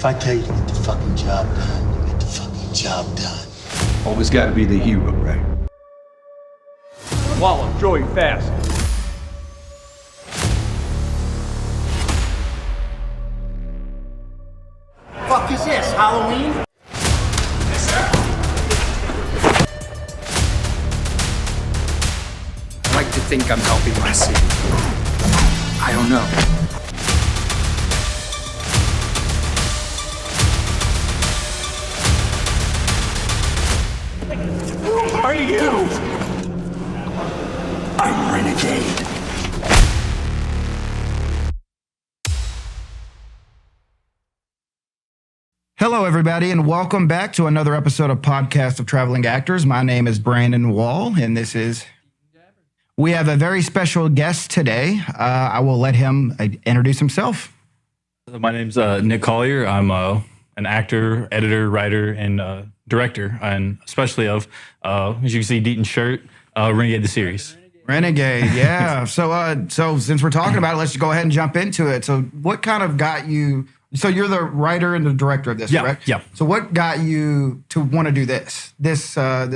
If I tell you to get the fucking job done, you get the fucking job done. Always got to be the hero, right? Wallop, Joey, fast. Fuck is this, Halloween? Yes, sir. I like to think I'm helping my city. I don't know. Who are you? I'm Renegade. Hello, everybody, and welcome back to another episode of Podcast of Traveling Actors. My name is Brandon Wall, and we have a very special guest today. I will let him introduce himself. My name's Nick Collier. I'm an actor, editor, writer, and director, and especially of, as you can see, Deaton's shirt, Renegade the series. Renegade, yeah. So since we're talking about it, let's just go ahead and jump into it. So what kind of got you... So you're the writer and the director of this, correct? Yeah. So what got you to want to do this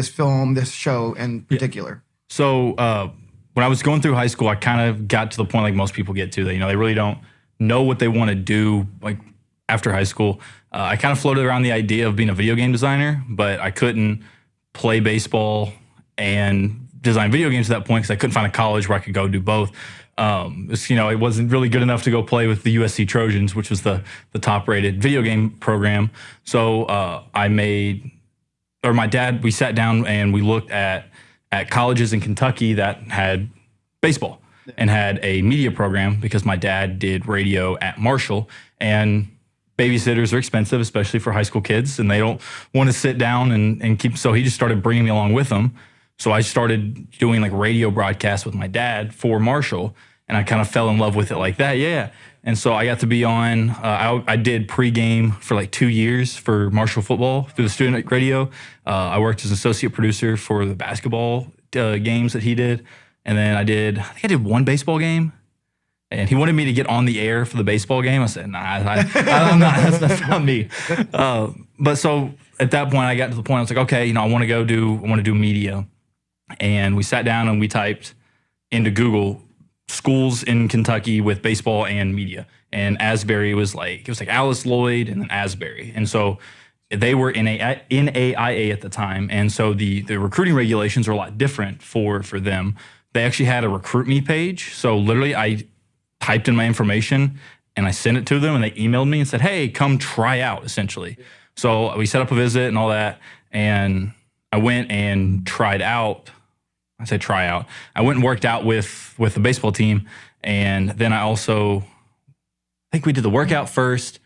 film, this show in particular? Yeah. So when I was going through high school, I kind of got to the point like most people get to that, they really don't know what they want to do like after high school. I kind of floated around the idea of being a video game designer, but I couldn't play baseball and design video games at that point because I couldn't find a college where I could go do both. It wasn't really good enough to go play with the USC Trojans, which was the top-rated video game program. So my dad, we sat down and we looked at colleges in Kentucky that had baseball and had a media program because my dad did radio at Marshall, and babysitters are expensive, especially for high school kids, and they don't want to sit down and keep, so he just started bringing me along with him. So I started doing like radio broadcasts with my dad for Marshall, and I kind of fell in love with it like that, yeah. And so I got to be on, I did pregame for like 2 years for Marshall football through the student radio. I worked as an associate producer for the basketball games that he did. And then I think I did one baseball game. And he wanted me to get on the air for the baseball game. I said, nah, I'm not, that's not me. But so at that point, I got to the point, I was like, okay, I want to do media. And we sat down and we typed into Google schools in Kentucky with baseball and media. And Asbury was like Alice Lloyd and then Asbury. And so they were in NAIA at the time. And so the recruiting regulations are a lot different for them. They actually had a recruit me page. So literally I typed in my information and I sent it to them and they emailed me and said, hey, come try out, essentially. So we set up a visit and all that. And I went and tried out. I say try out. I went and worked out with the baseball team. And then I think we did the workout first.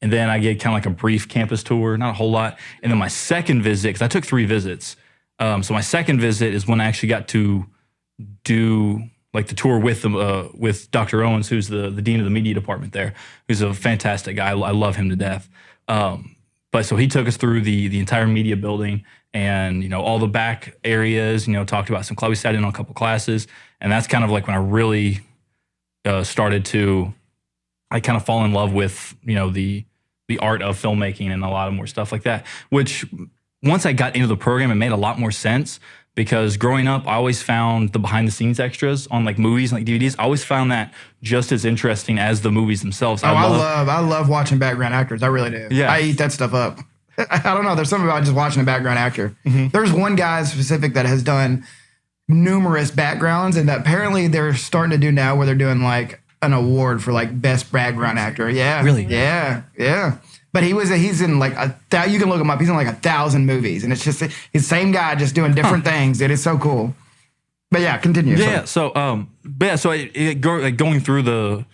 And then I get kind of like a brief campus tour, not a whole lot. And then my second visit, because I took 3 visits. So my second visit is when I actually got to do like the tour with Dr. Owens, who's the dean of the media department there, who's a fantastic guy. I love him to death. But so he took us through the entire media building and, all the back areas, talked about some class. We sat in on a couple classes. And that's kind of like when I really started to, I kind of fall in love with, the art of filmmaking and a lot of more stuff like that, which once I got into the program, it made a lot more sense. Because growing up, I always found the behind-the-scenes extras on like movies and like DVDs. I always found that just as interesting as the movies themselves. I love watching background actors. I really do. Yeah. I eat that stuff up. I don't know. There's something about just watching a background actor. Mm-hmm. There's one guy specific that has done numerous backgrounds, and that apparently they're starting to do now where they're doing like an award for like best background actor. Yeah. Really? Yeah. But he's in like you can look him up. He's in like 1,000 movies, and it's just he's the same guy just doing different things. It is so cool. But yeah, continue. Yeah. So going through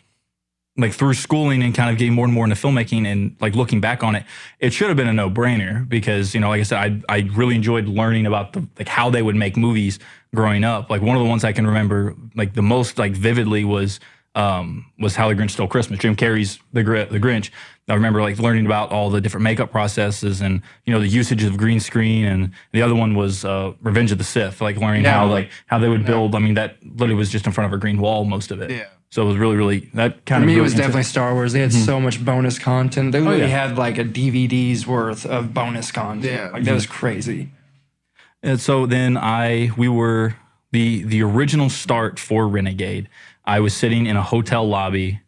through schooling and kind of getting more and more into filmmaking and like looking back on it, it should have been a no-brainer because like I said, I really enjoyed learning about how they would make movies growing up. Like one of the ones I can remember like the most like vividly was How the Grinch Stole Christmas. Jim Carrey's The Grinch. I remember like learning about all the different makeup processes and the usage of green screen, and the other one was Revenge of the Sith, like learning how they would build. I mean, that literally was just in front of a green wall, most of it. Yeah. So it was really that kind For of. me, it really was definitely Star Wars. They had so much bonus content. They literally yeah. had like a DVD's worth of bonus content. Yeah. Like that was crazy. And so then we were the original start for Renegade. I was sitting in a hotel lobby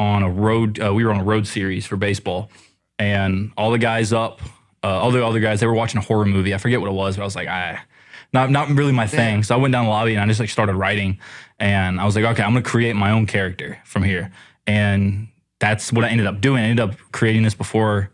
on a road. We were on a road series for baseball, and all the guys all the other guys, they were watching a horror movie. I forget what it was, but I was like, not really my thing. So I went down the lobby and I just like started writing, and I was like, okay, I'm gonna create my own character from here, and that's what I ended up doing. I ended up creating this before.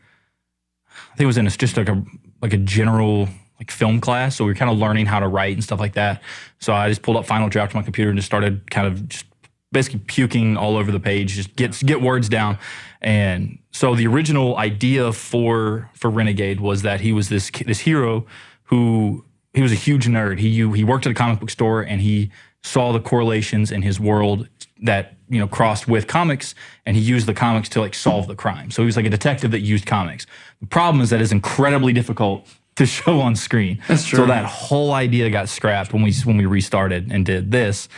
I think it was in just like a general like film class, so we were kind of learning how to write and stuff like that. So I just pulled up Final Draft on my computer and just started kind of just basically puking all over the page, just get words down. And so the original idea for Renegade was that he was this hero who he was a huge nerd. He worked at a comic book store and he saw the correlations in his world that crossed with comics, and he used the comics to like solve the crime. So he was like a detective that used comics. The problem is that it's incredibly difficult to show on screen. That's true. So that whole idea got scrapped when we restarted and did this.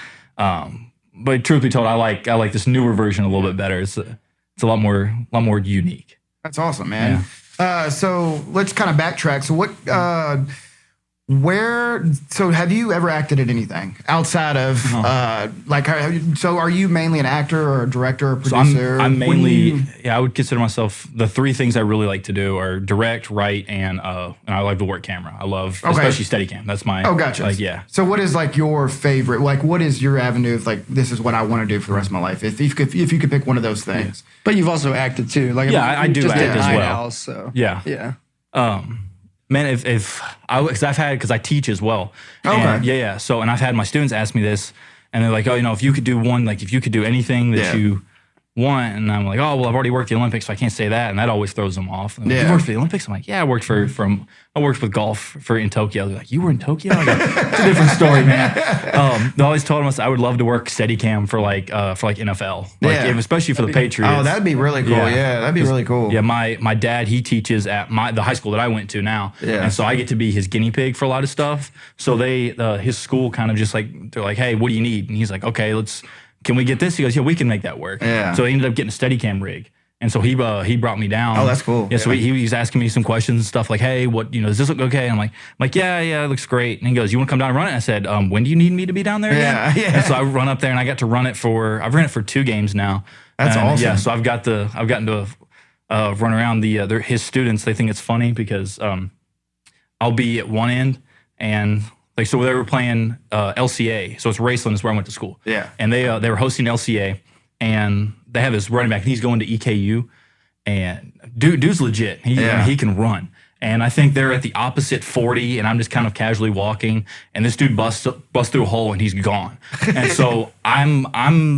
But truth be told, I like this newer version a little bit better. It's a lot more unique. That's awesome, man. So let's kind of backtrack. So so have you ever acted in anything outside of so are you mainly an actor or a director or producer? So I'm mainly, I would consider myself, the three things I really like to do are direct, write, and I like to work camera. I love, especially Steadicam. That's my, gotcha. like, yeah. So what is like your favorite, like what is your avenue of like, this is what I want to do for the rest of my life? If you could pick one of those things. But you've also acted too. Like I do just act did as Night well. Owls, so Yeah. Man, because I teach as well. And, yeah. So, and I've had my students ask me this, and they're like, oh, if you could do if you could do anything that you want, and I'm like, oh, well, I've already worked the Olympics, so I can't say that, and that always throws them off. Like, you worked for the Olympics? I'm like, yeah, I worked with golf in Tokyo. They're like, you were in Tokyo? I go, it's a different story, man. They always told us I would love to work Steadicam for NFL, especially for the Patriots. Oh, that'd be really cool. Yeah, that'd be really cool. Yeah, my dad, he teaches at the high school that I went to now, and so I get to be his guinea pig for a lot of stuff. So his school kind of just like, they're like, hey, what do you need? And he's like, okay, can we get this? He goes, yeah, we can make that work. Yeah. So he ended up getting a Steadicam rig. And so he brought me down. Oh, that's cool. Yeah, so he was asking me some questions and stuff like, hey, what, does this look okay? And I'm like, yeah, it looks great. And he goes, you want to come down and run it? And I said, when do you need me to be down there again? Yeah. And so I run up there and I got to run it I've run it for 2 games now. That's awesome. Yeah, so I've gotten to run around his students. They think it's funny because I'll be at one end and so they were playing LCA. So it's Raceland is where I went to school. Yeah. And they were hosting LCA, and they have this running back, and he's going to EKU, and dude's legit. He can run. And I think they're at the opposite 40, and I'm just kind of casually walking, and this dude busts through a hole, and he's gone. And so I'm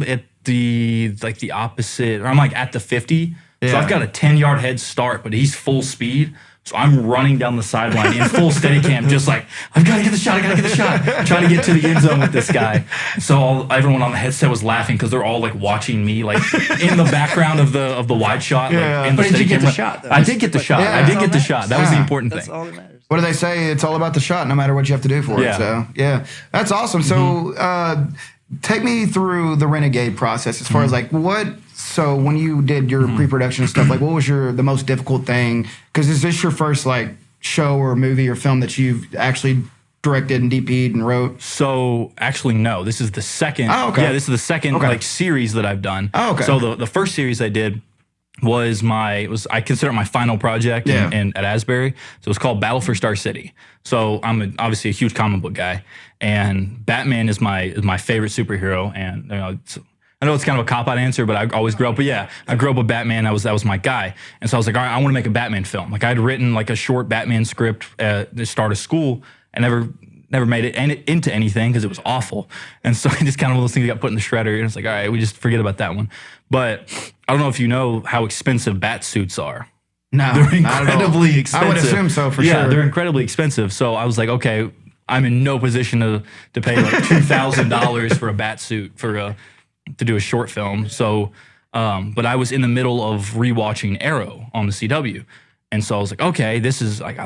at the opposite, or I'm like at the 50. So I've got a 10-yard head start, but he's full speed. So I'm running down the sideline in full Steadicam, just like, I've got to get the shot, trying to get to the end zone with this guy. So everyone on the headset was laughing because they're all like watching me, like in the background of the wide shot. Like, in but the did you get the Steadicam. shot, though? I did get the shot. Yeah, I did get the shot. That was the important That's thing. all that matters. What do they say? It's all about the shot, no matter what you have to do for it. So that's awesome. So take me through the Renegade process as far as like so when you did your pre-production and stuff, like what was the most difficult thing? Because is this your first like show or movie or film that you've actually directed and DP'd and wrote? So actually, no. This is the second. Oh, okay. Yeah, this is the second like series that I've done. Oh, okay. So the first series I did was I consider it my final project at Asbury. So it's called Battle for Star City. So I'm obviously a huge comic book guy, and Batman is my favorite superhero. And I know it's kind of a cop-out answer, but I always grew up. But yeah, I grew up with Batman. That was my guy. And so I was like, all right, I want to make a Batman film. Like I'd written like a short Batman script at the start of school and never made it into anything because it was awful. And so it just kind of one of those things that got put in the shredder. And it's like, all right, we just forget about that one. But I don't know if you know how expensive bat suits are. No, They're incredibly expensive. I would assume so for sure. Yeah, they're incredibly expensive. So I was like, okay, I'm in no position to pay like $2,000 for a bat suit to do a short film. So, but I was in the middle of rewatching Arrow on the CW. And so I was like, okay, this is like,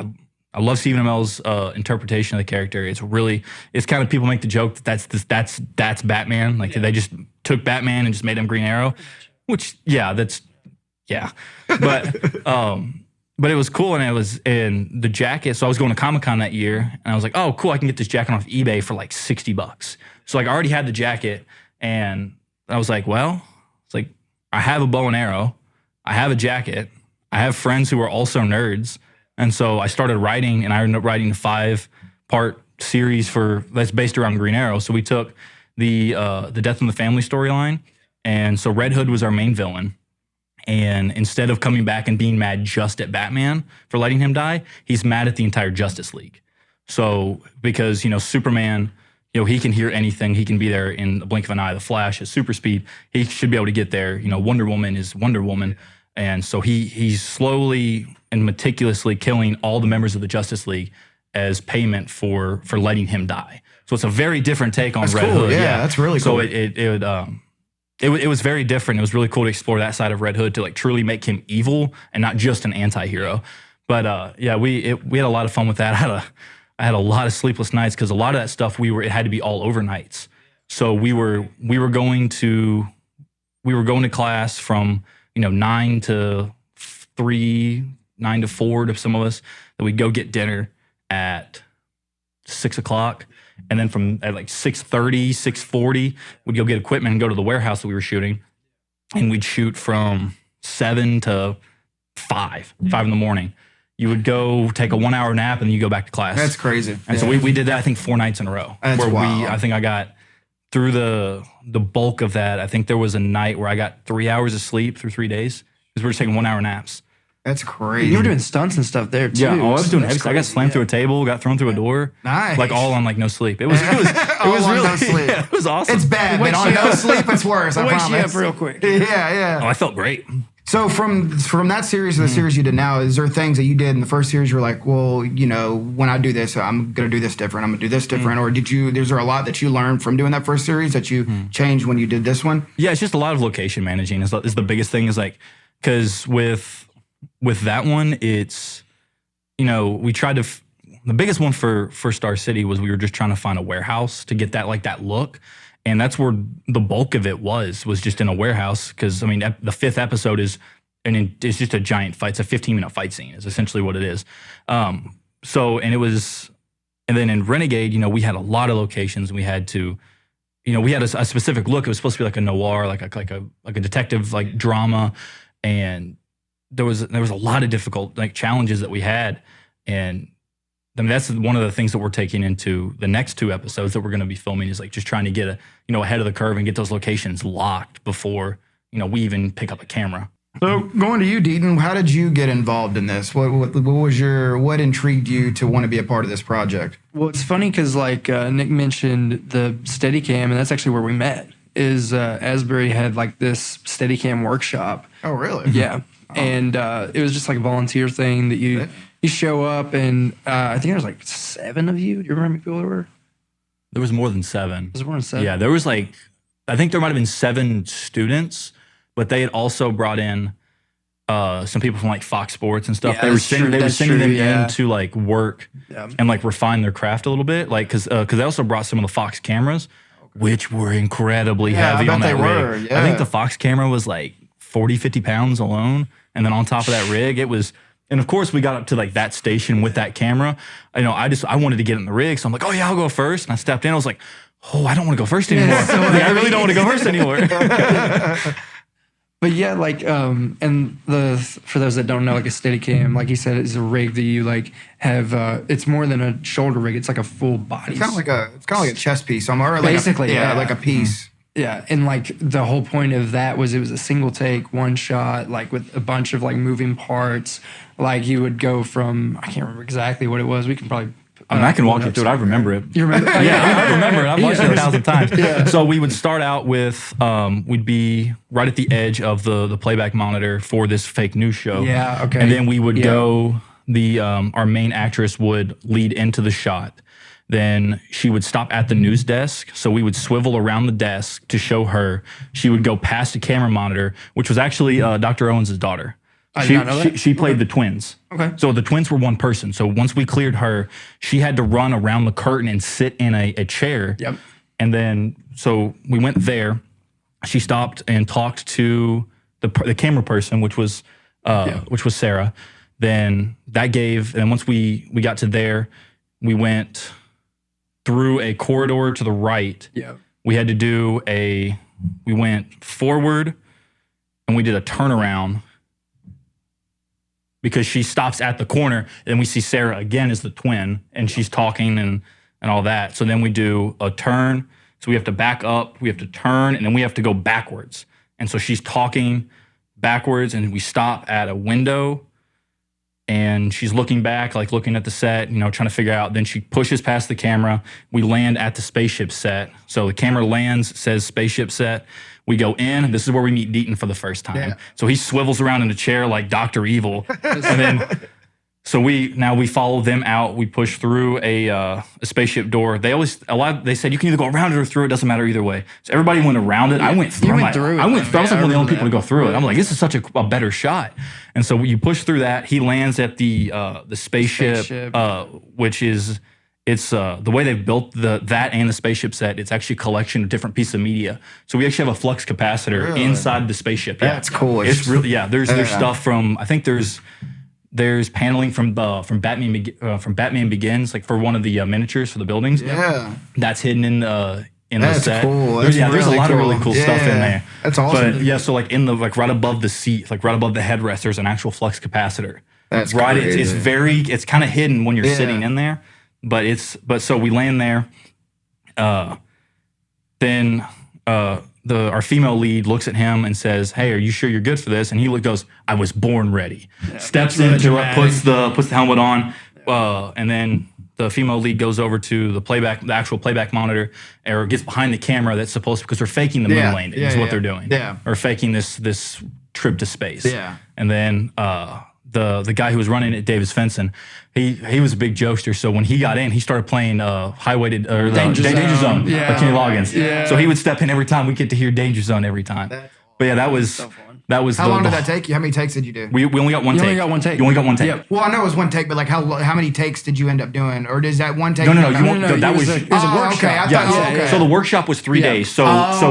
I love Stephen Amell's interpretation of the character. It's kind of, people make the joke that that's Batman. Like they just took Batman and just made him Green Arrow, which but it was cool, and it was in the jacket. So I was going to Comic-Con that year, and I was like, oh, cool, I can get this jacket off eBay for like $60. So like I already had the jacket, and I was like, well, it's like I have a bow and arrow, I have a jacket, I have friends who are also nerds, and so I started writing, and I ended up writing a 5-part series that's based around Green Arrow. So we took the Death in the Family storyline, and so Red Hood was our main villain. And instead of coming back and being mad just at Batman for letting him die, he's mad at the entire Justice League. So because, Superman, he can hear anything. He can be there in the blink of an eye. The Flash has super speed. He should be able to get there. Wonder Woman is Wonder Woman. And so he's slowly and meticulously killing all the members of the Justice League as payment for letting him die. So it's a very different take on Red Hood. Yeah, that's really cool. So it was very different. It was really cool to explore that side of Red Hood, to like truly make him evil and not just an anti-hero. But we had a lot of fun with that. I had a lot of sleepless nights because a lot of that stuff it had to be all overnights. So we were going to class from 9 to 3, 9 to 4 to some of us. Then we'd go get dinner at 6 o'clock. And then from at like 6:30, 6:40, we'd go get equipment and go to the warehouse that we were shooting. And we'd shoot from 7 to 5 in the morning. You would go take a 1-hour nap and then you go back to class. That's crazy. And so we did that, I think, 4 nights in a row. That's wild. I think I got through the bulk of that. I think there was a night where I got 3 hours of sleep through 3 days because we were taking 1-hour naps. That's crazy. You were doing stunts and stuff there too. Yeah, I was doing everything. I got slammed through a table, got thrown through a door. Nice. Like all on like no sleep. It was really no sleep. Yeah, it was awesome. It's bad, but on no sleep, it's worse. I Wakes promise. you up real quick. Yeah. Oh, I felt great. So from that series to the series you did now, is there things that you did in the first series you were like, well, when I do this, I'm going to do this different. I'm going to do this different. Or is there a lot that you learned from doing that first series that you changed when you did this one? Yeah, it's just a lot of location managing is the biggest thing, is like, because with that one, it's, we tried to, the biggest one for Star City was we were just trying to find a warehouse to get that look. And that's where the bulk of it was just in a warehouse. Because, the 5th episode it's just a giant fight. It's a 15-minute fight scene is essentially what it is. And then in Renegade, we had a lot of locations. We had to, we had a specific look. It was supposed to be like a noir, like a detective, like drama. And there was a lot of difficult challenges that we had. And that's one of the things that we're taking into the next 2 episodes that we're going to be filming, is just trying to get ahead of the curve and get those locations locked before, we even pick up a camera. So going to you, Deaton, how did you get involved in this? What intrigued you to want to be a part of this project? Well, it's funny because Nick mentioned the Steadicam, and that's actually where we met. Asbury had this Steadicam workshop. Oh, really? Yeah. And it was just like a volunteer thing that you show up, and I think there was 7 of you. Do you remember how many people there were? There was more than 7. Was there more than 7? Yeah, there was I think there might have been 7 students, but they had also brought in some people from Fox Sports and stuff. Yeah, They were sending them in to work Yeah. and refine their craft a little bit, because they also brought some of the Fox cameras, which were incredibly heavy on that rig. Yeah. I think the Fox camera was 40, 50 pounds alone. And then on top of that rig, it was, and of course we got up to that station with that camera. I wanted to get in the rig. So I'm like, oh yeah, I'll go first. And I stepped in. I was like, oh, I don't want to go first anymore. I really don't want to go first anymore. But yeah, for those that don't know, a Steadicam, like he said, is a rig that you have. It's more than a shoulder rig. It's a full body. It's kind of like a chess piece. Basically, like a piece. Yeah, and the whole point of that was it was a single take, one shot, with a bunch of moving parts. You would go from, I can't remember exactly what it was. We can probably. I can walk you through it. I remember it. You remember? Yeah, I remember it. I've watched it 1,000 times. Yeah. So we would start out with, we'd be right at the edge of the playback monitor for this fake news show. Yeah, okay. And then we would go, our main actress would lead into the shot. Then she would stop at the news desk. So we would swivel around the desk to show her. She would go past the camera monitor, which was actually Dr. Owens' daughter. I did not know that. She played the twins. Okay. So the twins were one person. So once we cleared her, she had to run around the curtain and sit in a chair. Yep. And then, so we went there. She stopped and talked to the camera person, which was Sarah. Then and once we got to there, we went through a corridor to the right. Yeah. We had to we went forward and we did a turnaround because she stops at the corner and we see Sarah again as the twin and she's talking and all that. So then we do a turn. So we have to back up, we have to turn, and then we have to go backwards. And so she's talking backwards and we stop at a window and she's looking back, like looking at the set, trying to figure out. Then she pushes past the camera. We land at the spaceship set. So the camera lands, says spaceship set. We go in. This is where we meet Deaton for the first time. Yeah. So he swivels around in a chair like Dr. Evil. And then, so we follow them out. We push through a spaceship door. They said you can either go around it or through it. Doesn't matter either way. So everybody went around it. I went through it. I was like one of the only people to go through it. I'm like, this is such a better shot. And so you push through that. He lands at the spaceship. Which is the way they've built that and the spaceship set. It's actually a collection of different pieces of media. So we actually have a flux capacitor inside the spaceship. Yeah. That's cool. It's really There's stuff from There's paneling from Batman Begins, like for one of the miniatures for the buildings. Yeah, that's hidden in the set. Cool. There's a lot of really cool stuff in there. That's awesome. But so like in the right above the seat, like right above the headrest, there's an actual flux capacitor. That's right. Crazy. It's kind of hidden when you're sitting in there, but so we land there. Then our female lead looks at him and says, "Hey, are you sure you're good for this?" And he goes, "I was born ready." Yeah, steps into it, puts the helmet on, and then the female lead goes over to the actual playback monitor, or gets behind the camera that's supposed to, because they're faking the moon landing is what they're doing. Yeah, or faking this trip to space. Yeah, and then the guy who was running it, Davis Fenson, he was a big jokester. So when he got in, he started playing Danger Zone by Kenny Loggins. Yeah. So he would step in every time. We get to hear Danger Zone every time. But yeah, that was so fun. How long did that take you? How many takes did you do? We only got one take. You only got one take. Yep. Well, I know it was one take, but like how many takes did you end up doing? Or is that one take? No. That was a workshop. Okay. So the workshop was 3 days. So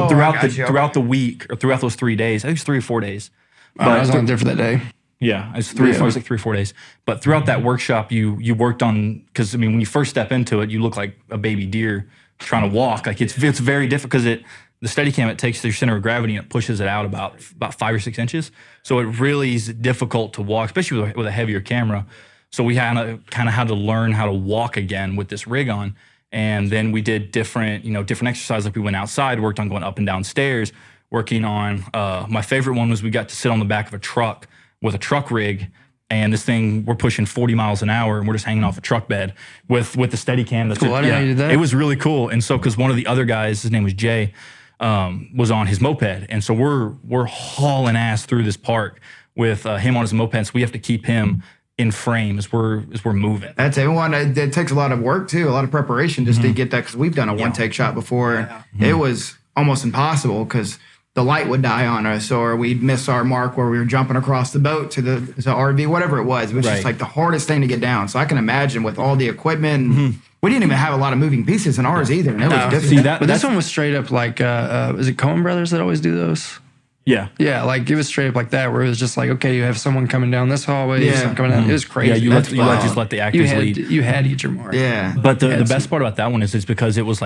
throughout the week, or throughout those 3 days, I think it was 3 or 4 days. But I was only there for that day. Yeah, it's 3 or 4 days. But throughout that workshop, you worked on, because when you first step into it, you look like a baby deer trying to walk. Like it's very difficult, because the Steadicam, it takes their center of gravity and it pushes it out about 5 or 6 inches. So it really is difficult to walk, especially with a heavier camera. So we kind of had to learn how to walk again with this rig on. And then we did different exercises. Like we went outside, worked on going up and down stairs, working on, my favorite one was we got to sit on the back of a truck with a truck rig, and this thing, we're pushing 40 miles an hour, and we're just hanging off a truck bed with the Steadicam. That's cool. I didn't know you did that. It was really cool. And so, because one of the other guys, his name was Jay, was on his moped, and so we're hauling ass through this park with him on his moped. So we have to keep him in frame as we're moving. That's everyone. It takes a lot of work too, a lot of preparation just to get that, because we've done a one take shot before. Yeah. It was almost impossible because the light would die on us, or we'd miss our mark where we were jumping across the boat to the RV, whatever it was. It was just like the hardest thing to get down. So I can imagine with all the equipment, we didn't even have a lot of moving pieces in ours either. And it was difficult. But this one was straight up like, is it Coen Brothers that always do those? Yeah. Yeah, like it was straight up like that, where it was just like, okay, you have someone coming down this hallway, someone coming down. It was crazy. Yeah, you just let the actors lead. You had to get your mark. Yeah. But the best part about that one is because it was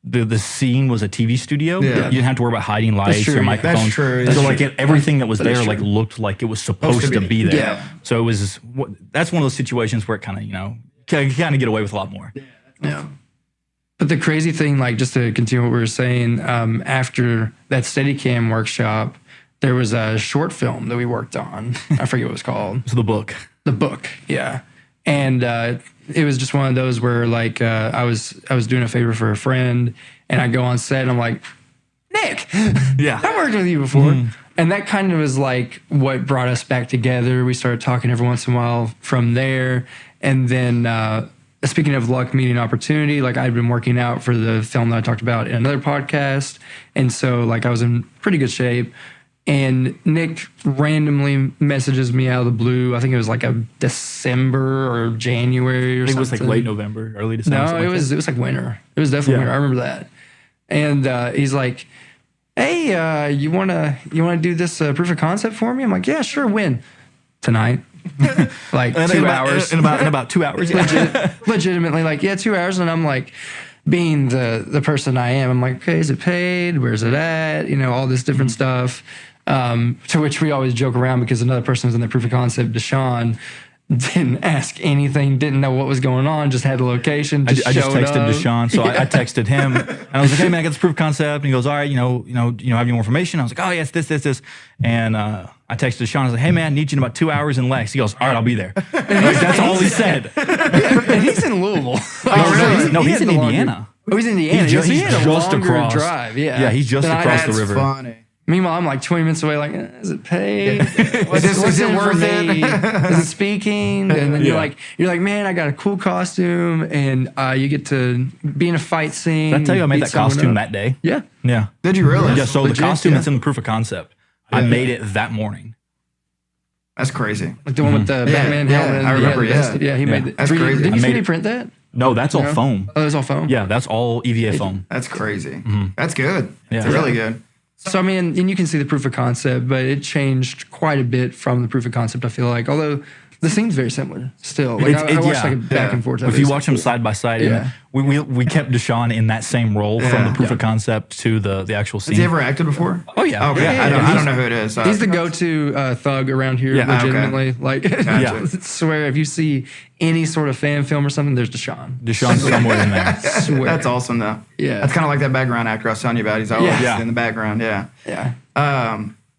the scene was a TV studio. Yeah. You didn't have to worry about hiding lights or microphones. That's true. So everything that was there looked like it was supposed to be there. Yeah. So that's one of those situations where it kind of get away with a lot more. Yeah. But the crazy thing, like just to continue what we were saying, after that Steadicam workshop, there was a short film that we worked on. I forget what it was called. So the book. The book, yeah. And it was just one of those where like I was doing a favor for a friend, and I go on set and I'm like, Nick, yeah, I worked with you before. And that kind of was like what brought us back together. We started talking every once in a while from there. And then speaking of luck meeting opportunity, like I'd been working out for the film that I talked about in another podcast. And so like I was in pretty good shape. And Nick randomly messages me out of the blue. I think it was like a December or January or I think something. it was like late November, early December. No, something it like was like winter. It was definitely winter. I remember that. And he's like, "Hey, you wanna do this proof of concept for me?" I'm like, "Yeah, sure. When? Tonight." Like that. 2 hours. In about 2 hours. Yeah. Legitimately, like, yeah, 2 hours. And I'm like, being the person I am, I'm like, okay, is it paid? Where's it at? You know, all this different stuff. To which we always joke around because another person was in the proof of concept, Deshaun, didn't ask anything, didn't know what was going on, just had the location. I just texted Deshaun, so I texted him, and I was like, "Hey man, I got this proof of concept." And he goes, "All right, have any more information?" I was like, "Oh yes, this," and I texted Deshaun. I was like, "Hey man, I need you in about 2 hours in Lex." He goes, "All right, I'll be there." Like, that's all he said. And he's in Louisville. No, he's in Indiana. Oh, he's in Indiana. He's He had a just longer across. drive. Yeah, he's just across the river. Funny. Meanwhile, I'm like 20 minutes away. Like, is it paid? What's Is it in worth for it? me? Is it speaking? And then Yeah. you're like, man, I got a cool costume, and you get to be in a fight scene. Did I tell you I made beat that someone costume up. that day? Yeah. Yeah. Did you really? Yeah. So Legit, the costume yeah. that's in the proof of concept, I made it that morning. That's crazy. Like the one with the Batman yeah, helmet. I remember, yeah. Yeah, he made it. That's crazy. Did I you made 3D it. print that? No, that's all No? foam. Oh, it was all foam? Yeah, that's all EVA foam. That's crazy. That's good. Yeah. It's really good. So, I mean, and you can see the proof of concept, but it changed quite a bit from the proof of concept, I feel like. Although the scene's very similar still. Like, I watched like a back and forth. If you watch them side by side, Yeah. we kept Deshaun in that same role from the proof of concept to the actual scene. Has he ever acted before? Oh yeah. Okay. Yeah, I don't know who it is. He's the go-to thug around here, Yeah, okay. legitimately. Like, Gotcha. I swear, if you see any sort of fan film or something, there's Deshaun. Deshaun's somewhere in there. Swear. That's awesome though. Yeah. That's kind of like that background actor I was telling you about. He's always Yeah. in the background. Yeah. Yeah.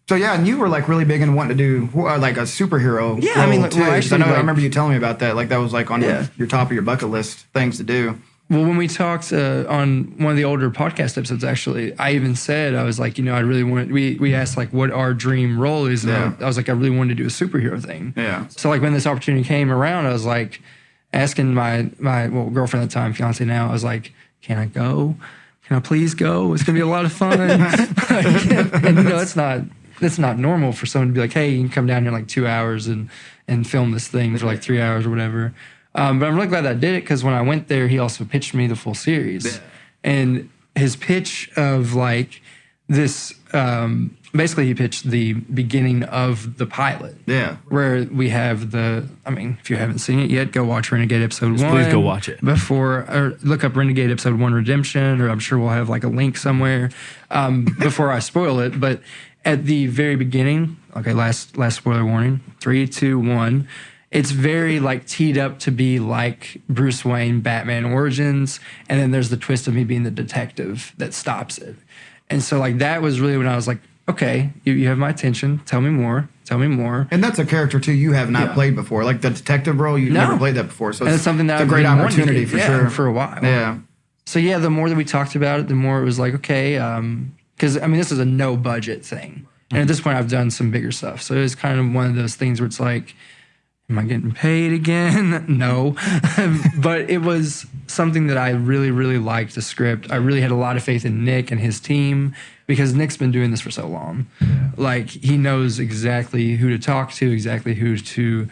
So yeah, and you were like really big in wanting to do like a superhero. Yeah, I mean, role, like, too. well, 'Cause actually, I know I like- remember you telling me about that. Like that was like on Yeah. your top of your bucket list things to do. Well, when we talked on one of the older podcast episodes, actually, I even said, I was like, I really want, we asked like what our dream role is. And Yeah. I was like, I really wanted to do a superhero thing. Yeah. So like when this opportunity came around, I was like asking my girlfriend at the time, fiance now, I was like, can I go? Can I please go? It's going to be a lot of fun. And it's not normal for someone to be like, hey, you can come down here in like 2 hours and film this thing for like 3 hours or whatever. But I'm really glad that I did it because when I went there, he also pitched me the full series. Yeah. And his pitch of like this, basically he pitched the beginning of the pilot. Yeah. Where we have if you haven't seen it yet, go watch Renegade episode 1. Please go watch it. Or look up Renegade episode 1 Redemption, or I'm sure we'll have like a link somewhere before I spoil it. But at the very beginning, okay, last spoiler warning, 3, 2, 1. It's very like teed up to be like Bruce Wayne, Batman Origins, and then there's the twist of me being the detective that stops it. And so like that was really when I was like, okay, you have my attention. Tell me more. And that's a character too you have not Yeah. played before. Like the detective role, you've No. never played that before. So And it's something that it's a I've great been wanting to opportunity do, for yeah, sure. for a while. Yeah. So yeah, the more that we talked about it, the more it was like, okay, because I mean, this is a no budget thing. And at this point, I've done some bigger stuff. So it was kind of one of those things where it's like, am I getting paid again? No. But it was something that I really, really liked the script. I really had a lot of faith in Nick and his team because Nick's been doing this for so long. Like, he knows exactly who to talk to, exactly who to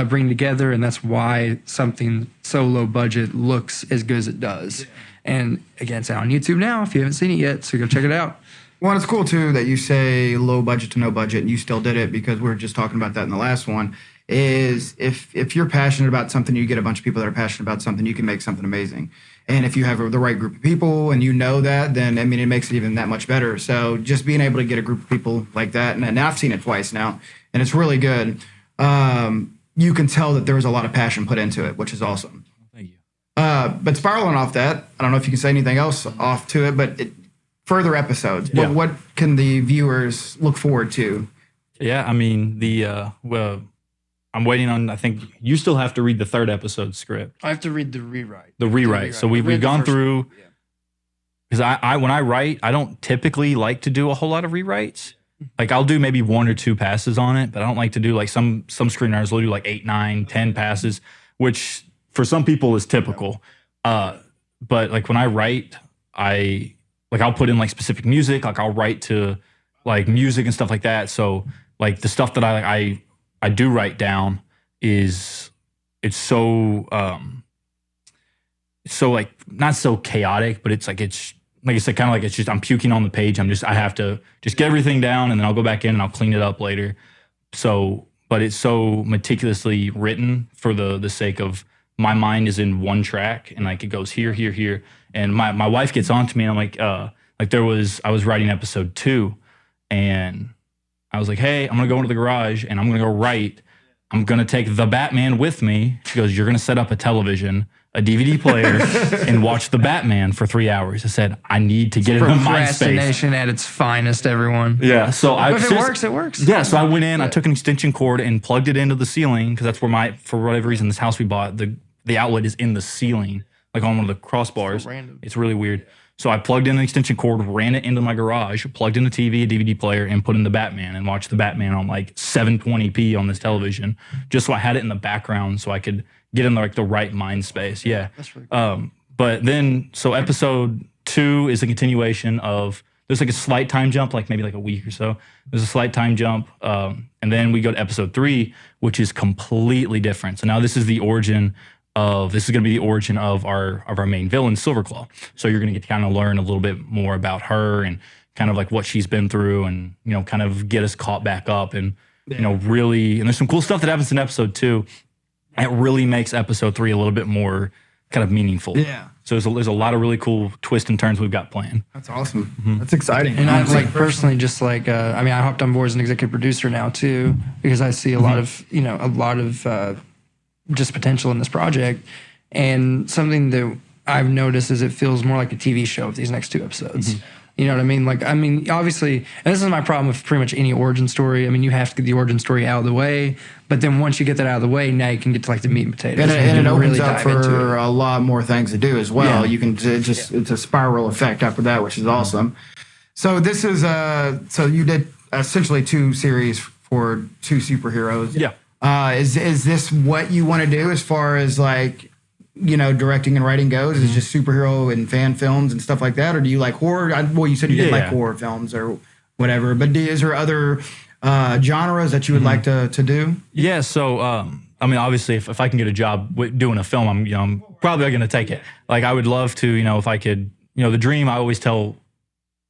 bring together. And that's why something so low budget looks as good as it does. And again, it's out on YouTube now if you haven't seen it yet. So go check it out. Well, it's cool too that you say low budget to no budget, and you still did it because we were just talking about that in the last one. Is if you're passionate about something, you get a bunch of people that are passionate about something, you can make something amazing. And if you have the right group of people and you know that, then I mean it makes it even that much better. So just being able to get a group of people like that, and I've seen it twice now, and it's really good. You can tell that there was a lot of passion put into it, which is awesome. Thank you. But spiraling off that, I don't know if you can say anything else off to it, but further episodes. Yeah. What can the viewers look forward to? Yeah, I mean I'm waiting on. I think you still have to read the 3rd episode script. I have to read the rewrite. The rewrite. So we've gone through. Because I when I write, I don't typically like to do a whole lot of rewrites. Like I'll do maybe 1 or 2 passes on it, but I don't like to do like some screenwriters will do like 8, 9, 10 passes, which for some people is typical. But like when I write, I'll put in like specific music. Like I'll write to like music and stuff like that. So like the stuff that I do write down is it's so like not so chaotic, but it's like I said, kind of like it's just I'm puking on the page. I have to just get everything down and then I'll go back in and I'll clean it up later. So, but it's so meticulously written for the sake of my mind is in one track and like it goes here, here, here. And my wife gets on to me and I'm like I was writing episode 2 and I was like, hey, I'm gonna go into the garage and I'm gonna go write. I'm gonna take the Batman with me. She goes, you're gonna set up a television, a DVD player, and watch the Batman for 3 hours. I said, I need to get in the mind space. Procrastination at its finest, everyone. Yeah. So If it works, it works. Yeah. So I went in, I took an extension cord and plugged it into the ceiling because that's where for whatever reason, this house we bought, the outlet is in the ceiling, like on one of the crossbars. So random. It's really weird. So I plugged in an extension cord, ran it into my garage, plugged in a TV, a DVD player, and put in the Batman and watched the Batman on like 720p on this television, just so I had it in the background so I could get in like the right mind space. Yeah. That's really cool. But then, so episode 2 is a continuation of, there's like a slight time jump, like maybe like a week or so. There's a slight time jump. And then we go to episode 3, which is completely different. So now this is going to be the origin of our main villain, Silverclaw. So you're going to get to kind of learn a little bit more about her and kind of like what she's been through and, you know, kind of get us caught back up and, you know, really, and there's some cool stuff that happens in episode 2. It really makes episode 3 a little bit more kind of meaningful. Yeah. So there's a lot of really cool twists and turns we've got planned. That's awesome. That's exciting. And I like personally just like I hopped on board as an executive producer now too because I see a lot of just potential in this project, and something that I've noticed is it feels more like a TV show with these next 2 episodes. You know what I mean? Like, I mean, obviously, and this is my problem with pretty much any origin story. I mean, you have to get the origin story out of the way, but then once you get that out of the way, now you can get to like the meat and potatoes. And it opens really up dive for into it. a lot more things to do as well. Yeah. You can it's a spiral effect after that, which is awesome. So this is so you did essentially 2 series for 2 superheroes. Yeah. Is this what you want to do as far as like, you know, directing and writing goes? Is just superhero and fan films and stuff like that, or do you like horror? Well, you said you didn't like horror films or whatever, but is there other genres that you would like to do? Yeah. So, I mean, obviously, if I can get a job doing a film, I'm probably going to take it. Like, I would love to, you know, if I could, you know, the dream. I always tell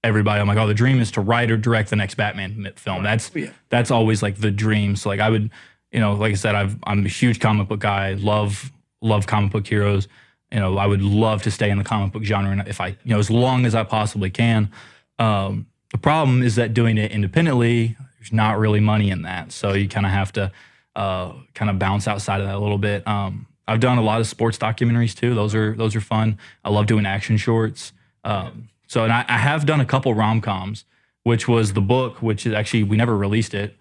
everybody, I'm like, oh, the dream is to write or direct the next Batman film. That's always like the dream. So, like, I would, you know, like I said, I'm a huge comic book guy. Love comic book heroes. You know, I would love to stay in the comic book genre, and if I, you know, as long as I possibly can. The problem is that doing it independently, there's not really money in that, so you kind of have to kind of bounce outside of that a little bit. I've done a lot of sports documentaries too. Those are fun. I love doing action shorts. So, and I have done a couple rom-coms, which was the book, which is actually we never released it.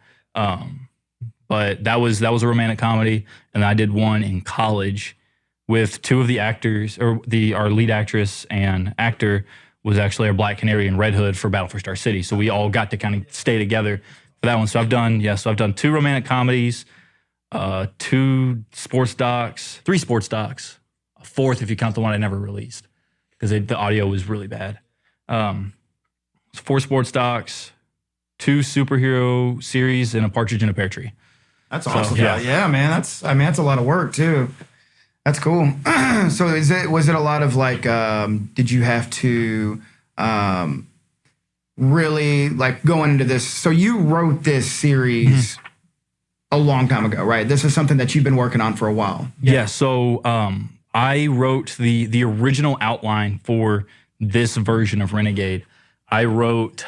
But that was a romantic comedy, and I did one in college with 2 of the actors, or our lead actress and actor was actually our Black Canary in Red Hood for Battle for Star City. So we all got to kind of stay together for that one. So I've done 2 romantic comedies, 2 sports docs, 3 sports docs, a 4th if you count the one I never released because the audio was really bad. 4 sports docs, 2 superhero series, and a Partridge in a Pear Tree. That's awesome. Yeah, man. That's a lot of work too. That's cool. So was it a lot of like, did you have to really like going into this? So you wrote this series a long time ago, right? This is something that you've been working on for a while. Yeah. So I wrote the original outline for this version of Renegade. I wrote.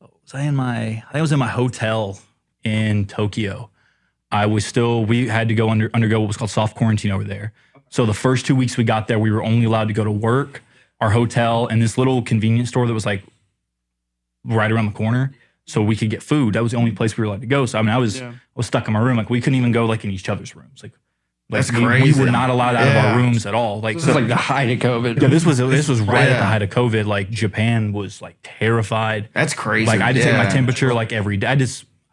I was in my hotel in Tokyo. We had to go undergo what was called soft quarantine over there. So the first 2 weeks we got there, we were only allowed to go to work, our hotel, and this little convenience store that was like right around the corner. So we could get food. That was the only place we were allowed to go. So I mean, I was stuck in my room. Like we couldn't even go like in each other's rooms. Like that's we, crazy. We were not allowed out of our rooms at all. Like This is like the height of COVID. yeah, this was right at the height of COVID. Like Japan was like terrified. That's crazy. Like I had to take my temperature like every day.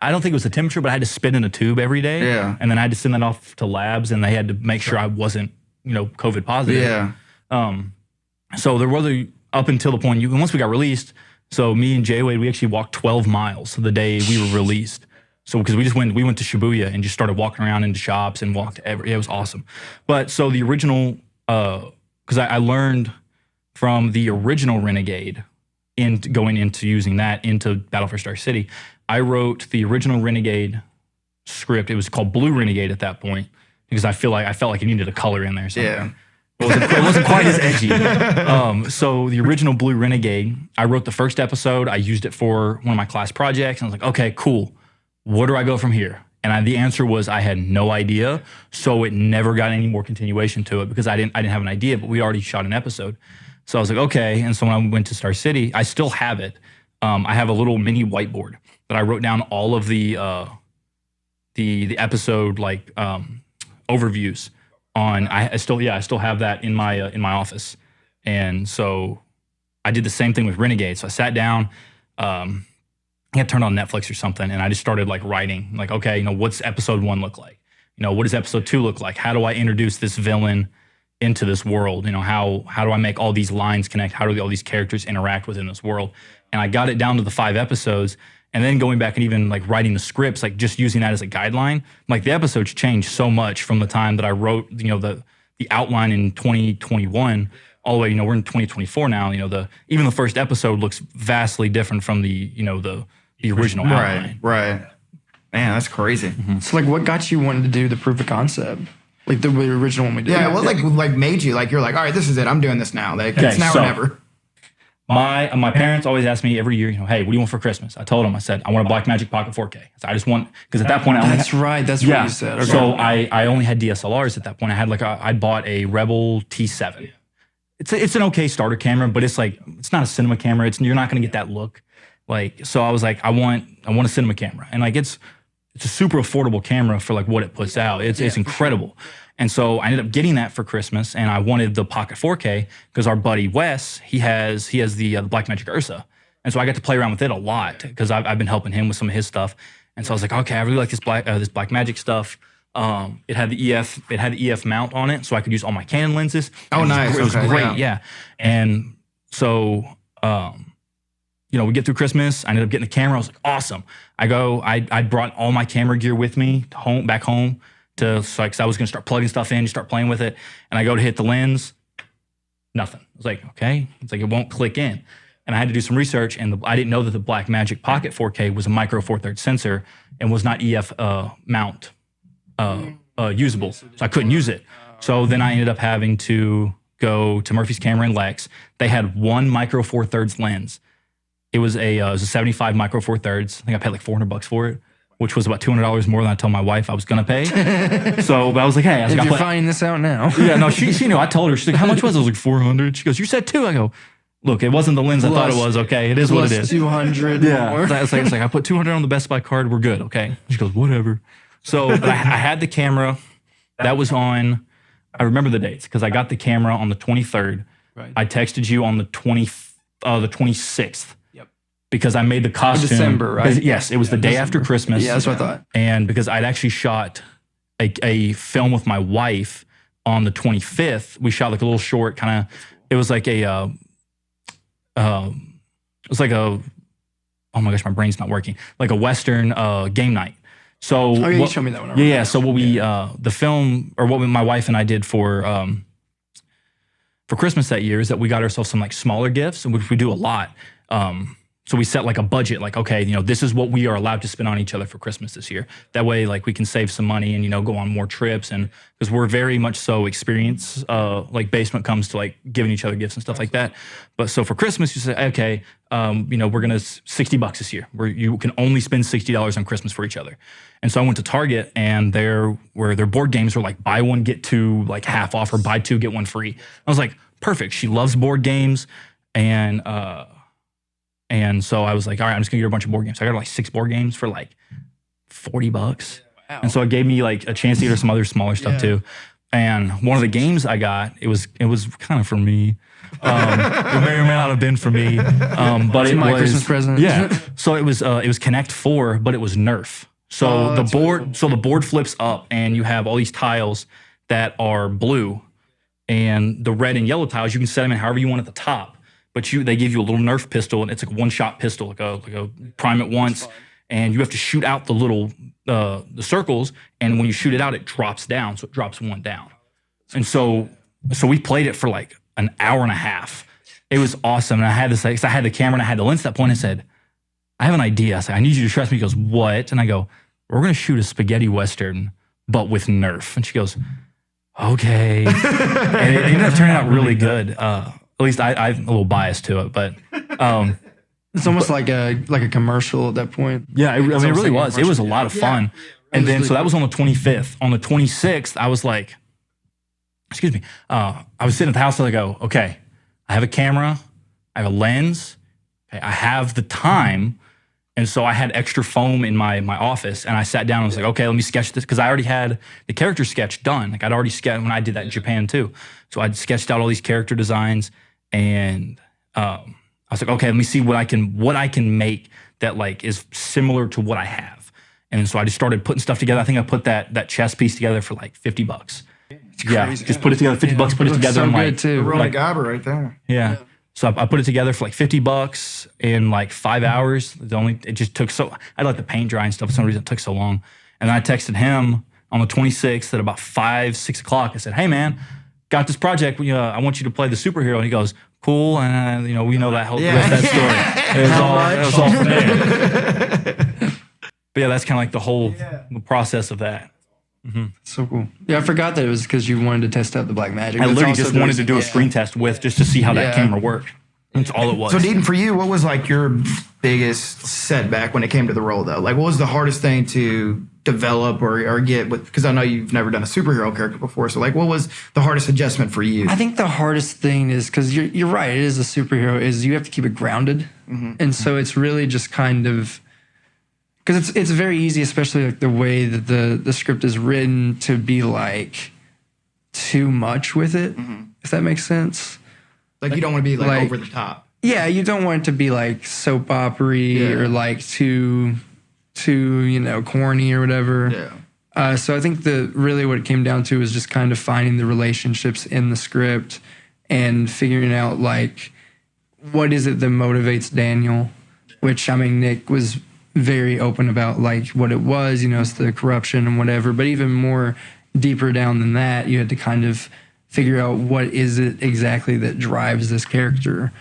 I don't think it was the temperature, but I had to spit in a tube every day. Yeah. And then I had to send that off to labs, and they had to make sure I wasn't, you know, COVID positive. Yeah. So there was up until the point once we got released, So me and Jay Wade, we actually walked 12 miles the day we were released. So because we went to Shibuya and just started walking around into shops and it was awesome. But so the original, because I learned from the original Renegade going into using that into Battle for Star City. I wrote the original Renegade script. It was called Blue Renegade at that point because I felt like it needed a color in there. Yeah. It wasn't quite as edgy. So the original Blue Renegade, I wrote the first episode. I used it for one of my class projects. And I was like, okay, cool. Where do I go from here? And the answer was I had no idea. So it never got any more continuation to it because I didn't have an idea, but we already shot an episode. So I was like, okay. And so when I went to Star City, I still have it. I have a little mini whiteboard that I wrote down all of the episode overviews on. I still have that in my office. And so I did the same thing with Renegade. So I sat down, I had turned on Netflix or something, and I just started writing, okay, what's episode 1 look like? What does episode 2 look like? How do I introduce this villain into this world? How do I make all these lines connect? How do all these characters interact within this world? And I got it down to the 5 episodes, and then going back and even writing the scripts, just using that as a guideline. The episodes changed so much from the time that I wrote, the outline in 2021 all the way, we're in 2024 now. Even the first episode looks vastly different from the original outline. Right. Man, that's crazy. So what got you wanting to do the proof of concept? The original one we did. Yeah, what made you you're like, all right, this is it. I'm doing this now. It's now or never. My parents always ask me every year, hey, what do you want for Christmas? I told them, I said, I want a Blackmagic Pocket 4K. So I just want, because at that point, I only That's right. That's what you said. Okay. So I only had DSLRs at that point. I had I bought a Rebel T7. It's an okay starter camera, but it's not a cinema camera. You're not going to get that look. So I was like, I want a cinema camera, and it's a super affordable camera for what it puts out. It's incredible. And so I ended up getting that for Christmas, and I wanted the Pocket 4K because our buddy Wes, he has the Blackmagic Ursa, and so I got to play around with it a lot because I've been helping him with some of his stuff. And so I was like, okay, I really like this Blackmagic stuff. It had the EF mount on it, so I could use all my Canon lenses. Oh, nice. It was great, yeah. And so, we get through Christmas. I ended up getting the camera. I was like, awesome. I brought all my camera gear with me back home because I was going to start plugging stuff in, start playing with it. And I go to hit the lens, nothing. I was like, okay. It's it won't click in. And I had to do some research, and I didn't know that the Blackmagic Pocket 4K was a micro Four Thirds sensor and was not EF mount usable. So I couldn't use it. So then I ended up having to go to Murphy's Camera in Lex. They had one micro Four Thirds lens. It was a 75 micro Four Thirds. I think I paid $400 for it, which was about $200 more than I told my wife I was gonna pay. But I was like, hey, if you're finding this out now. Yeah, no, she knew. I told her. She's like, how much was it? I was like, $400. She goes, you said 2. I go, look, it wasn't the lens I thought it was. Okay, it is what it is. 200 yeah. more. It's like I put 200 on the Best Buy card. We're good. Okay. She goes, whatever. So but I had the camera. That was on. I remember the dates because I got the camera on the 23rd. Right. I texted you on the 26th. Because I made the costume. December, right? Yes, it was the day after Christmas. Yeah, that's what I thought. And because I'd actually shot a film with my wife on the 25th, we shot a little short kind of. It was like oh my gosh, my brain's not working. Like a Western game night. So you showed me that one. Yeah. So what the film or what my wife and I did for Christmas that year is that we got ourselves some smaller gifts, which we do a lot. So we set a budget, okay, this is what we are allowed to spend on each other for Christmas this year. That way, we can save some money and, go on more trips. And because we're very much so experience, based when it comes to giving each other gifts and stuff like that. But so for Christmas, you say, okay, we're going to $60 this year where you can only spend $60 on Christmas for each other. And so I went to Target and their board games were buy one, get two, half off or buy two, get one free. I was like, perfect. She loves board games. And so I was like, all right, I'm just gonna get her a bunch of board games. So I got her 6 board games for $40. Wow. And so it gave me a chance to get her some other smaller stuff too. And one of the games I got, it was kind of for me. It may or may not have been for me. But it my was Christmas present. Yeah. So it was Connect 4, but it was Nerf. So the board flips up and you have all these tiles that are blue, and the red and yellow tiles, you can set them in however you want at the top. but they give you a little Nerf pistol, and it's like a one-shot pistol, like a prime it once, and you have to shoot out the little the circles, and when you shoot it out, it drops down, so it drops one down. And so we played it for like an hour and a half. It was awesome, and I had this, like, I had the camera and I had the lens at that point. I said, I have an idea. I said, I need you to trust me. He goes, what? And I go, we're gonna shoot a spaghetti western, but with Nerf. And she goes, okay. And it ended up turning out really good. At least I'm a little biased to it, but it's almost like a commercial at that point. Yeah, it really was. It was a lot of fun. And then, so that was on the 25th. On the 26th, I was like, excuse me, I was sitting at the house and I go, okay, I have a camera, I have a lens, okay, I have the time. And so I had extra foam in my office, and I sat down and was like, okay, let me sketch this, because I already had the character sketch done. Like I'd already sketched when I did that in Japan too. So I'd sketched out all these character designs, and I was like, okay, let me see what I can make that like is similar to what I have. And so I just started putting stuff together. I think I put that chess piece together for like $50. Yeah, just put it together, $50, put it together. So and good like, too. Rolling Gabbard right there. Yeah. So I put it together for like $50 in like 5 hours. It just took I let the paint dry and stuff. For some reason, it took so long. And then I texted him on the 26th at about 5, 6 o'clock. I said, hey man, got this project. I want you to play the superhero. And he goes, cool. And we know that whole rest of that story. It was all from there. But yeah, that's kind of like the whole process of that. Mm-hmm. So cool. Yeah, I forgot that it was because you wanted to test out the Blackmagic. I literally just wanted to do a screen test just to see how that camera worked. That's all it was. So Deaton, for you, what was like your biggest setback when it came to the role though? Like what was the hardest thing to develop or get with, because I know you've never done a superhero character before. So like what was the hardest adjustment for you? I think the hardest thing is, because you're right, it is a superhero, is you have to keep it grounded. Mm-hmm. And so it's really just kind of, because it's very easy, especially like the way that the script is written, to be like too much with it, if that makes sense. Like you don't want to be like over the top. Yeah, you don't want it to be like soap opera-y or like too corny or whatever. Yeah. So I think really what it came down to was just kind of finding the relationships in the script and figuring out like what is it that motivates Daniel, which I mean Nick was very open about like what it was, it's the corruption and whatever, but even more deeper down than that, you had to kind of figure out what is it exactly that drives this character.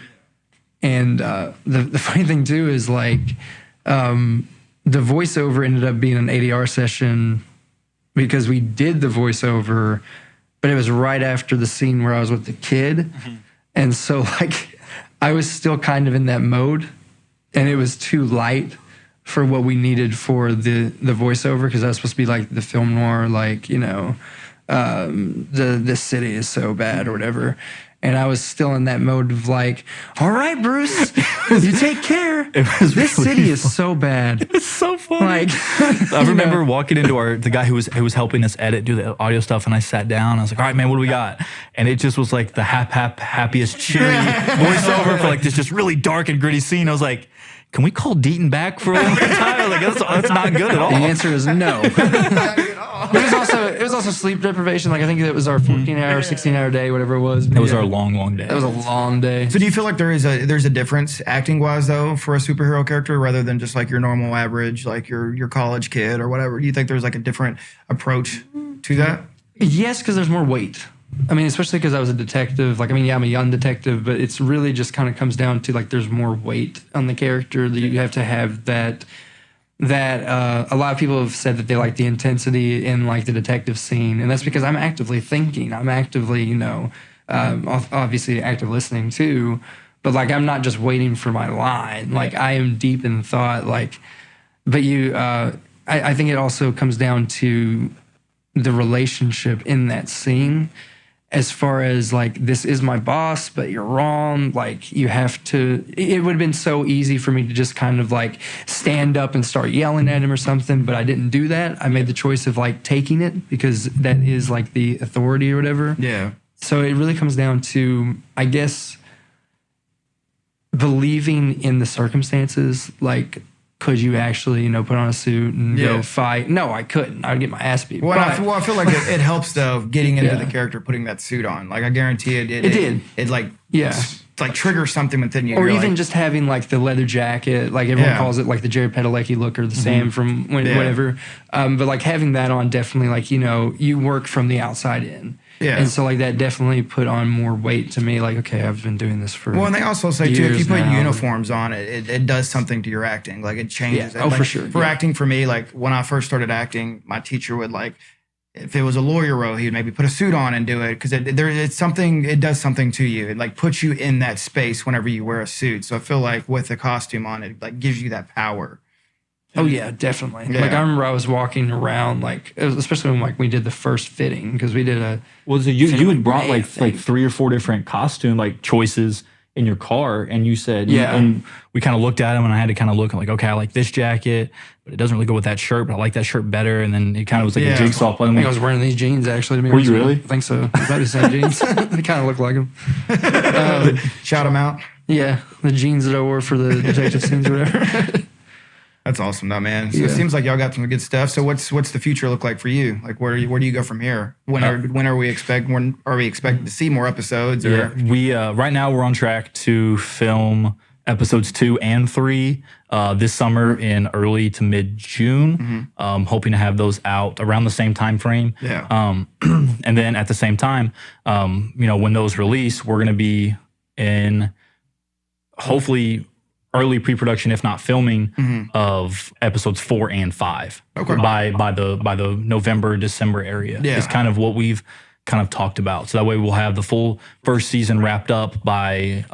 And the funny thing too is like the voiceover ended up being an ADR session because we did the voiceover, but it was right after the scene where I was with the kid. Mm-hmm. And so like I was still kind of in that mode, and it was too light for what we needed for the voiceover, because that was supposed to be like the film noir, like, this city is so bad or whatever. And I was still in that mode of like, all right, Bruce, you take care. This city is so bad. It's so funny. Like, I remember walking into the guy who was helping us do the audio stuff, and I sat down. I was like, all right, man, what do we got? And it just was like the happiest, cheery voiceover for like this just really dark and gritty scene. I was like, can we call Deaton back for a little time? Like that's not good at all. The answer is no. It was also sleep deprivation. Like I think it was our 14-hour, 16-hour day, whatever it was. It was our long day. That was a long day. So do you feel like there's a difference acting wise though for a superhero character rather than just like your normal average, like your college kid or whatever? Do you think there's like a different approach to that? Yes, because there's more weight. I mean, especially because I was a detective. Like, I mean, yeah, I'm a young detective, but it's really just kind of comes down to like there's more weight on the character that you have to have that a lot of people have said that they like the intensity in like the detective scene, and that's because I'm actively thinking. I'm actively, obviously active listening too, but like I'm not just waiting for my line. Like I am deep in thought. Like, but I think it also comes down to the relationship in that scene. As far as like, this is my boss, but you're wrong. Like you have to, it would have been so easy for me to just kind of like stand up and start yelling at him or something, but I didn't do that. I made the choice of like taking it because that is like the authority or whatever. Yeah. So it really comes down to, I guess, believing in the circumstances. Like, could you actually, put on a suit and go fight? No, I couldn't. I would get my ass beat. Well, I feel like it helps though getting into the character, putting that suit on. Like I guarantee it did. It like like triggers something within you. Or You're even like, just having like the leather jacket, like everyone Yeah. calls it like the Jared Padalecki look or the Sam from whatever. But like having that on definitely like, you work from the outside in. Yeah. And so like that definitely put on more weight to me. Like, okay, I've been doing this for well, and they also say too, if you years put now. uniforms on, it does something to your acting. Like it changes. Yeah. it. Oh, Like, for sure. For Yeah. acting, for me, like when I first started acting, my teacher would like, if it was a lawyer role, he would maybe put a suit on and do it because it's something. It does something to you. It like puts you in that space whenever you wear a suit. So I feel like with the costume on, it like gives you that power. Oh yeah, definitely. Yeah. Like I remember I was walking around, like especially when like we did the first fitting because we did a. Was it you had brought May, I like think. 3 or 4 different costume like choices in your car, and you said Yeah. and we kind of looked at them, and I had to kind of look like, okay, I like this jacket, but it doesn't really go with that shirt, but I like that shirt better, and then it kind of was like Yeah. a jigsaw I puzzle. think I was wearing these jeans actually. To be Were honest you with really? I think so. Probably the same jeans. They kind of look like them. Shout them out. Yeah, the jeans that I wore for the detective scenes or whatever. That's awesome, though, man. So it Yeah. seems like y'all got some good stuff. So what's the future look like for you? Like where do you go from here? When are we expecting to see more episodes? Or Yeah, we right now we're on track to film episodes 2 and 3 this summer in early to mid June. Hoping to have those out around the same time frame. Yeah. And then at the same time, when those release, we're going to be in hopefully early pre-production, if not filming, of episodes 4 and 5 Okay. by the November, December area. Yeah. It's kind of what we've kind of talked about. So that way we'll have the full first season wrapped up by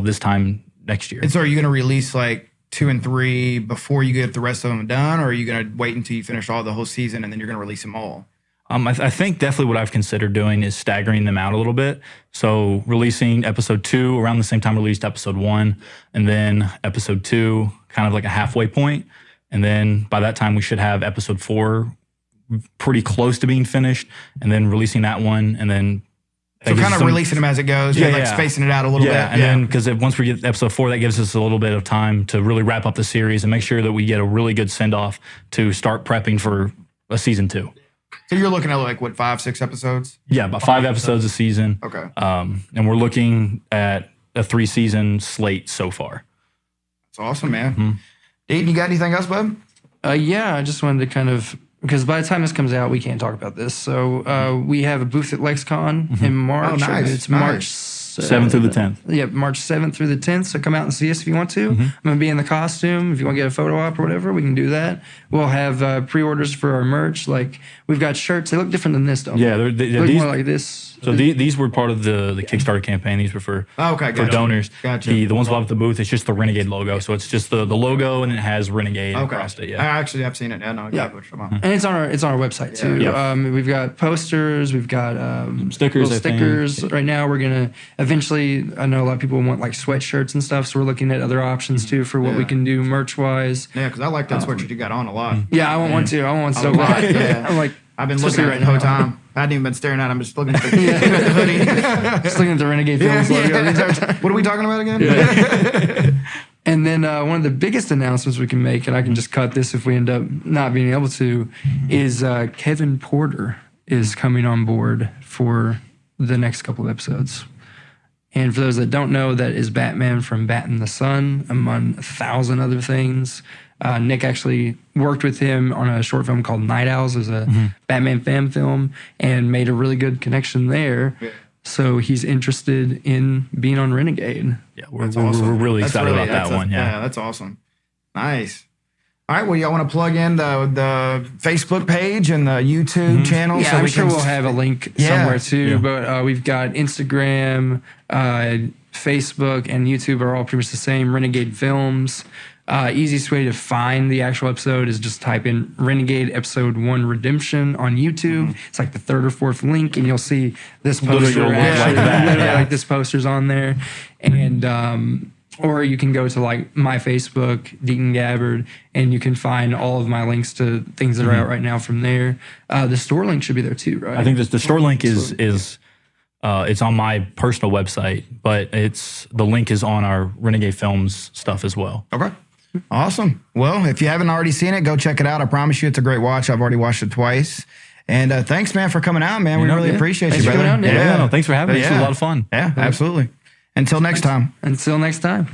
this time next year. And so are you going to release like 2 and 3 before you get the rest of them done, or are you going to wait until you finish all the whole season and then you're going to release them all? I think definitely what I've considered doing is staggering them out a little bit. So releasing episode 2 around the same time released episode 1, and then episode 2 kind of like a halfway point. And then by that time we should have episode 4 pretty close to being finished, and then releasing that one, and then So kind of releasing them as it goes, Yeah, like yeah. spacing it out a little bit. and then because once we get episode 4, that gives us a little bit of time to really wrap up the series and make sure that we get a really good send off to start prepping for a season 2. So you're looking at like what, 5-6 episodes? Yeah, about 5 episodes a season. Okay. And we're looking at a 3-season slate so far. That's awesome, man. Deaton, you got anything else, bud? Yeah, I just wanted to kind of, because by the time this comes out, we can't talk about this. So we have a booth at LexCon in March. Oh, nice, It's nice. March 7th through the 10th. Yeah, March 7th through the 10th. So come out and see us if you want to. I'm going to be in the costume. If you want to get a photo op or whatever, we can do that. We'll have pre-orders for our merch. Like, we've got shirts. They look different than this, don't Yeah, they? they're- They look these- more like this. So these were part of the Kickstarter campaign. These were for Okay, for gotcha. donors. Gotcha. The ones we'll have at the booth, it's just the Renegade logo. So it's just the logo, and it has Renegade Okay. across it. I Yeah. actually have seen it. I know exactly what you're talking about. And it's on our website too. Yeah. We've got posters, we've got stickers, little I think. stickers. Right now, we're gonna eventually. I know a lot of people want like sweatshirts and stuff, so we're looking at other options too for what we Yeah. can do merch wise. Yeah, because I like that sweatshirt you got on a lot. Yeah, I want one too. I want one so A lot, bad. yeah. I'm like, I've been looking especially at it the whole time. I hadn't even been staring at it. I'm just looking at the hoodie. just looking at the Renegade Films logo. the entire time. What are we talking about again? And then one of the biggest announcements we can make, and I can just cut this if we end up not being able to, is Kevin Porter is coming on board for the next couple of episodes. And for those that don't know, that is Batman from Bat in the Sun, among 1,000 other things. Nick actually worked with him on a short film called Night Owls as a Batman fan film and made a really good connection there. So he's interested in being on Renegade. Yeah, we're really That's excited about that's that one. Yeah. that's awesome. Nice. All right, well, y'all want to plug in the Facebook page and the YouTube channel? Yeah, I'm sure we'll have a link somewhere too. Yeah. But we've got Instagram, Facebook, and YouTube are all pretty much the same. Renegade Films. Easiest way to find the actual episode is just type in Renegade Episode 1 Redemption on YouTube. It's like the 3rd or 4th link, and you'll see this Literally poster. look Actually, like that, literally yeah. like this poster's on there. And or you can go to like my Facebook, Deaton Gabbard, and you can find all of my links to things that are out right now from there. The store link should be there too, right? I think the store link is it's on my personal website, but the link is on our Renegade Films stuff as well. Okay. Awesome. Well, if you haven't already seen it, go check it out. I promise you it's a great watch. I've already watched it twice. And thanks, man, for coming out, man. We really appreciate Thanks you, for brother. coming out, No, thanks for having me. It's a lot of fun. Yeah, absolutely. Until next time. Until next time.